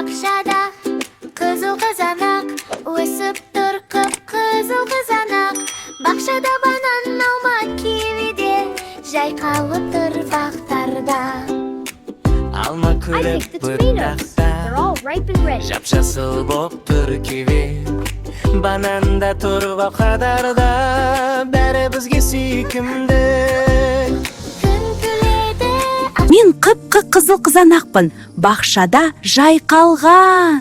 бақшада қызыл қызанақ өсіп тұр, қып-қызыл қызанақ. Бақшада банан, алма, киви де жайқалып тұр бақтарда. Алма күреп бұтақта, жап-жасыл боп тұр киви. Бананда тұр бақадарда, бәрі бізге сүйкімді. Мен қып-қызыл қызанақпын, бақшада жайқалған.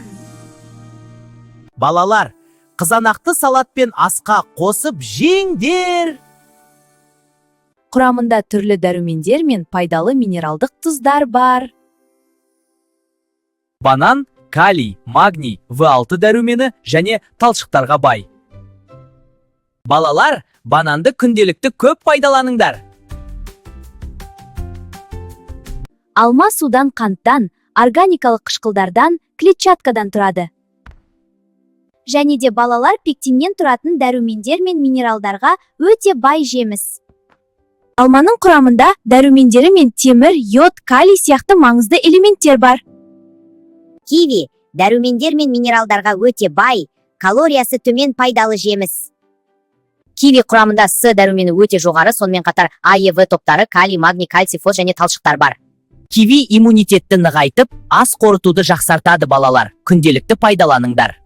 Балалар, қызанақты салатпен асқа қосып жеңдер. Құрамында түрлі дәрумендер мен пайдалы минералдық тұздар бар. Банан, калий, магний, В6 дәрумені және талшықтарға бай. Балалар, бананды күнделікті көп пайдаланыңдар. Алма судан, қанттан, органикалық қышқылдардан, клетчаткадан тұрады. Және де балалар пектиннен тұратын дәрумендер мен минералдарға өте бай жеміс. Алманың құрамында дәрумендері мен темір, йод, калий сияқты маңызды элементтер бар. Киви дәрумендер мен минералдарға өте бай, калориясы төмен пайдалы жеміс. Киви құрамында С дәрумені өте жоғары, сонымен қатар А, Е, В топтары, калий, магний, кальций, фос және талшықтар бар. Киви иммунитетті нығайтып, ас қорытуды жақсартады балалар. Күнделікті пайдаланыңдар.